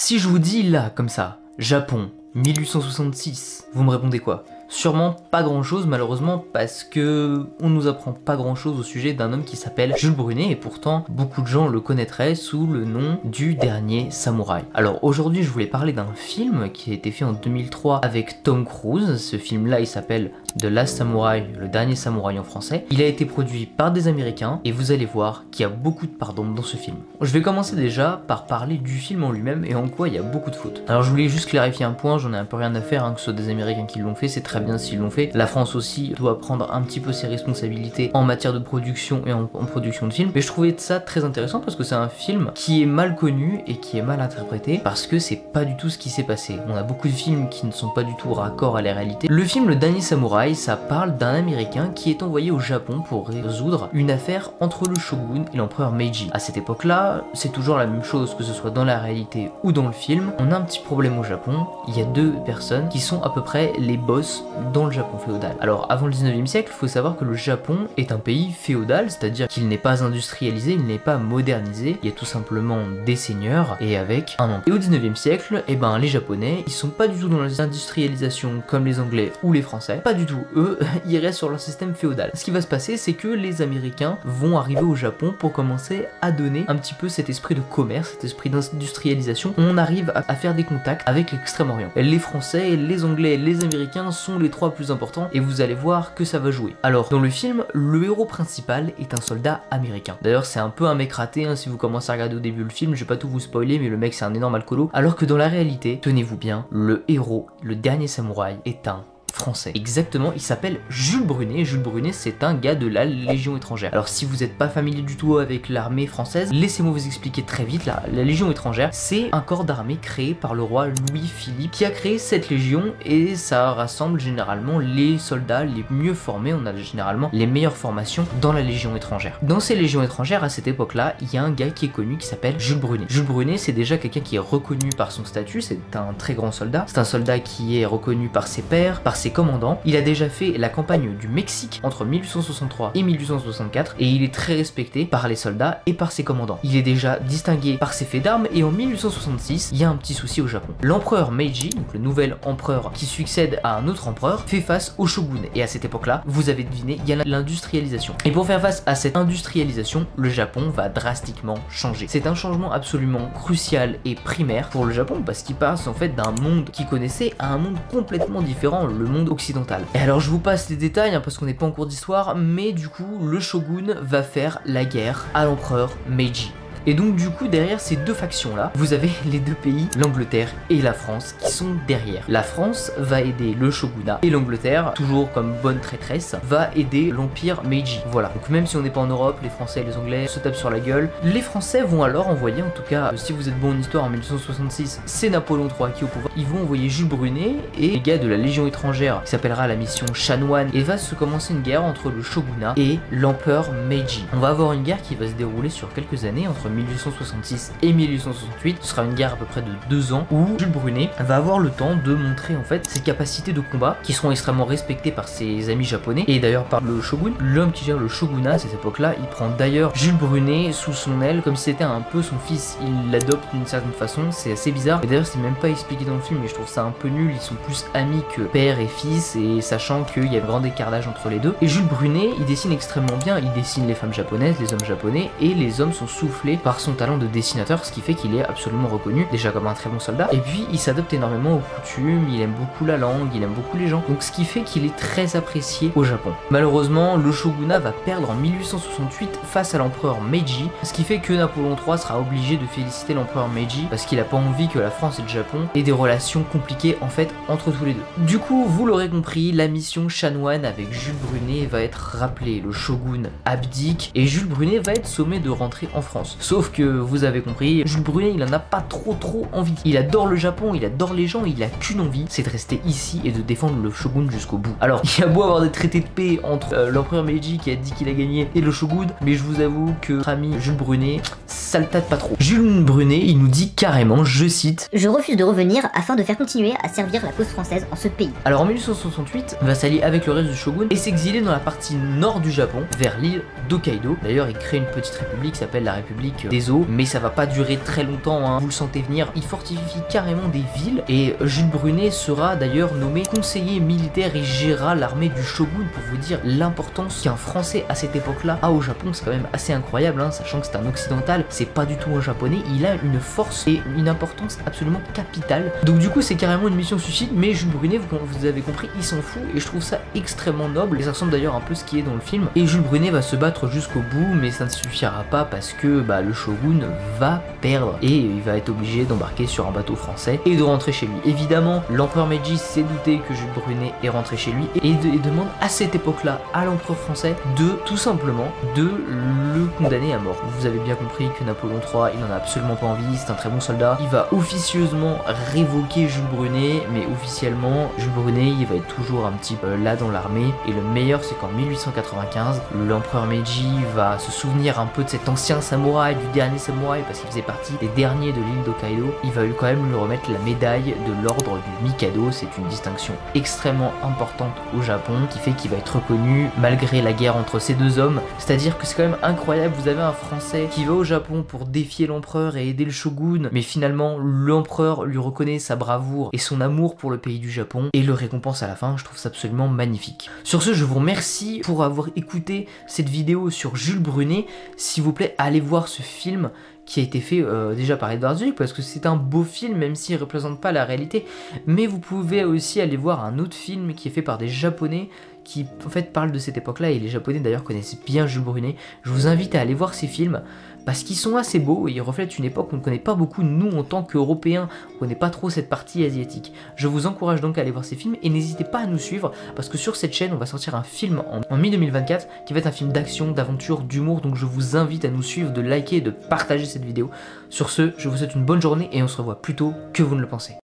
Si je vous dis là, comme ça, Japon, 1866, vous me répondez quoi? Sûrement pas grand chose malheureusement parce que on nous apprend pas grand chose au sujet d'un homme qui s'appelle Jules Brunet et pourtant beaucoup de gens le connaîtraient sous le nom du dernier samouraï. Alors aujourd'hui je voulais parler d'un film qui a été fait en 2003 avec Tom Cruise. Ce film là il s'appelle The Last Samurai, le dernier samouraï en français. Il a été produit par des Américains et vous allez voir qu'il y a beaucoup de pardon dans ce film. Je vais commencer déjà par parler du film en lui-même et en quoi il y a beaucoup de fautes. Alors je voulais juste clarifier un point, j'en ai un peu rien à faire hein, que ce soit des Américains qui l'ont fait, c'est très bien s'ils l'ont fait. La France aussi doit prendre un petit peu ses responsabilités en matière de production et en production de films. Mais je trouvais ça très intéressant parce que c'est un film qui est mal connu et qui est mal interprété parce que c'est pas du tout ce qui s'est passé. On a beaucoup de films qui ne sont pas du tout raccord à la réalité. Le film Le Dernier Samouraï, ça parle d'un Américain qui est envoyé au Japon pour résoudre une affaire entre le shogun et l'empereur Meiji. À cette époque-là, c'est toujours la même chose que ce soit dans la réalité ou dans le film. On a un petit problème au Japon. Il y a deux personnes qui sont à peu près les boss dans le Japon féodal. Alors avant le 19e siècle, il faut savoir que le Japon est un pays féodal, c'est-à-dire qu'il n'est pas industrialisé, il n'est pas modernisé, il y a tout simplement des seigneurs et avec un empire. Et au 19e siècle, eh ben les Japonais, ils sont pas du tout dans l'industrialisation comme les Anglais ou les Français, pas du tout. Eux, ils restent sur leur système féodal. Ce qui va se passer, c'est que les Américains vont arriver au Japon pour commencer à donner un petit peu cet esprit de commerce, cet esprit d'industrialisation. On arrive à faire des contacts avec l'Extrême-Orient. Les Français, les Anglais, les Américains sont les trois plus importants et vous allez voir que ça va jouer. Alors dans le film, le héros principal est un soldat américain. D'ailleurs c'est un peu un mec raté hein, si vous commencez à regarder au début le film, je vais pas tout vous spoiler mais le mec c'est un énorme alcoolo. Alors que dans la réalité, tenez-vous bien, le héros, le dernier samouraï est un français. Exactement, il s'appelle Jules Brunet. Jules Brunet, c'est un gars de la Légion étrangère. Alors si vous n'êtes pas familier du tout avec l'armée française, laissez-moi vous expliquer très vite. La Légion étrangère, c'est un corps d'armée créé par le roi Louis-Philippe qui a créé cette légion et ça rassemble généralement les soldats les mieux formés. On a généralement les meilleures formations dans la Légion étrangère. Dans ces légions étrangères, à cette époque-là, il y a un gars qui est connu qui s'appelle Jules Brunet. Jules Brunet, c'est déjà quelqu'un qui est reconnu par son statut, c'est un très grand soldat. C'est un soldat qui est reconnu par ses pairs, par ses commandants. Il a déjà fait la campagne du Mexique entre 1863 et 1864 et il est très respecté par les soldats et par ses commandants. Il est déjà distingué par ses faits d'armes et en 1866, il y a un petit souci au Japon. L'empereur Meiji, donc le nouvel empereur qui succède à un autre empereur, fait face au shogun et à cette époque-là, vous avez deviné, il y a l'industrialisation. Et pour faire face à cette industrialisation, le Japon va drastiquement changer. C'est un changement absolument crucial et primaire pour le Japon parce qu'il passe en fait d'un monde qu'il connaissait à un monde complètement différent, le monde occidental. Et alors je vous passe les détails hein, parce qu'on n'est pas en cours d'histoire, mais du coup le shogun va faire la guerre à l'empereur Meiji. Et donc du coup derrière ces deux factions là, vous avez les deux pays, l'Angleterre et la France qui sont derrière. La France va aider le shogunat et l'Angleterre, toujours comme bonne traîtresse, va aider l'empire Meiji. Voilà, donc même si on n'est pas en Europe, les Français et les Anglais se tapent sur la gueule. Les Français vont alors envoyer, en tout cas si vous êtes bon en histoire, en 1866, c'est Napoléon III qui est au pouvoir. Ils vont envoyer Jules Brunet et les gars de la Légion étrangère qui s'appellera la mission Chanoine et va se commencer une guerre entre le shogunat et l'empereur Meiji. On va avoir une guerre qui va se dérouler sur quelques années entre 1866 et 1868, ce sera une guerre à peu près de 2 ans où Jules Brunet va avoir le temps de montrer en fait ses capacités de combat qui seront extrêmement respectées par ses amis japonais et d'ailleurs par le shogun. L'homme qui gère le shogunat à cette époque-là, il prend d'ailleurs Jules Brunet sous son aile comme si c'était un peu son fils, il l'adopte d'une certaine façon, c'est assez bizarre et d'ailleurs c'est même pas expliqué dans le film mais je trouve ça un peu nul, ils sont plus amis que père et fils et sachant qu'il y a un grand écart d'âge entre les deux. Et Jules Brunet, il dessine extrêmement bien, il dessine les femmes japonaises, les hommes japonais et les hommes sont soufflés par son talent de dessinateur, ce qui fait qu'il est absolument reconnu déjà comme un très bon soldat. Et puis il s'adapte énormément aux coutumes, il aime beaucoup la langue, il aime beaucoup les gens, donc ce qui fait qu'il est très apprécié au Japon. Malheureusement, le shogunat va perdre en 1868 face à l'empereur Meiji, ce qui fait que Napoléon III sera obligé de féliciter l'empereur Meiji parce qu'il a pas envie que la France et le Japon aient des relations compliquées en fait entre tous les deux. Du coup, vous l'aurez compris, la mission Chanoine avec Jules Brunet va être rappelée, le shogun abdique et Jules Brunet va être sommé de rentrer en France. Sauf que vous avez compris, Jules Brunet il en a pas trop envie. Il adore le Japon, il adore les gens, il a qu'une envie, c'est de rester ici et de défendre le shogun jusqu'au bout. Alors il y a beau avoir des traités de paix entre l'empereur Meiji qui a dit qu'il a gagné et le shogun, mais je vous avoue que notre ami Jules Brunet, ça le tâte pas trop. Jules Brunet il nous dit carrément, je cite: je refuse de revenir afin de faire continuer à servir la cause française en ce pays. Alors en 1868, il va s'allier avec le reste du shogun et s'exiler dans la partie nord du Japon, vers l'île d'Hokkaido. D'ailleurs il crée une petite république qui s'appelle la République avec des eaux, mais ça va pas durer très longtemps, hein. Vous le sentez venir. Il fortifie carrément des villes et Jules Brunet sera d'ailleurs nommé conseiller militaire et gérera l'armée du shogun pour vous dire l'importance qu'un Français à cette époque-là a au Japon. C'est quand même assez incroyable, hein, sachant que c'est un occidental, c'est pas du tout un japonais. Il a une force et une importance absolument capitale. Donc du coup c'est carrément une mission suicide, mais Jules Brunet, vous avez compris, il s'en fout et je trouve ça extrêmement noble et ça ressemble d'ailleurs un peu à ce qui est dans le film. Et Jules Brunet va se battre jusqu'au bout, mais ça ne suffira pas parce que le shogun va perdre et il va être obligé d'embarquer sur un bateau français et de rentrer chez lui. Évidemment, l'empereur Meiji s'est douté que Jules Brunet est rentré chez lui et demande à cette époque-là à l'empereur français de tout simplement de le condamner à mort. Vous avez bien compris que Napoléon III, il n'en a absolument pas envie, c'est un très bon soldat. Il va officieusement révoquer Jules Brunet, mais officiellement, Jules Brunet, il va être toujours un petit peu là dans l'armée. Et le meilleur, c'est qu'en 1895, l'empereur Meiji va se souvenir un peu de cet ancien samouraï, du dernier samouraï, parce qu'il faisait partie des derniers de l'île d'Hokkaido. Il va quand même lui remettre la médaille de l'ordre du Mikado. C'est une distinction extrêmement importante au Japon, qui fait qu'il va être reconnu malgré la guerre entre ces deux hommes. C'est-à-dire que c'est quand même incroyable, vous avez un Français qui va au Japon pour défier l'empereur et aider le shogun, mais finalement l'empereur lui reconnaît sa bravoure et son amour pour le pays du Japon et le récompense à la fin. Je trouve ça absolument magnifique. Sur ce, je vous remercie pour avoir écouté cette vidéo sur Jules Brunet. S'il vous plaît, allez voir ce film qui a été fait déjà par Edward Zwick, parce que c'est un beau film, même s'il ne représente pas la réalité, mais vous pouvez aussi aller voir un autre film qui est fait par des Japonais qui en fait parlent de cette époque-là, et les Japonais d'ailleurs connaissent bien Jules Brunet. Je vous invite à aller voir ces films, parce qu'ils sont assez beaux et ils reflètent une époque qu'on ne connaît pas beaucoup, nous en tant qu'Européens, on connaît pas trop cette partie asiatique. Je vous encourage donc à aller voir ces films et n'hésitez pas à nous suivre, parce que sur cette chaîne on va sortir un film en mi-2024 qui va être un film d'action, d'aventure, d'humour, donc je vous invite à nous suivre, de liker et de partager cette vidéo. Sur ce, je vous souhaite une bonne journée et on se revoit plus tôt que vous ne le pensez.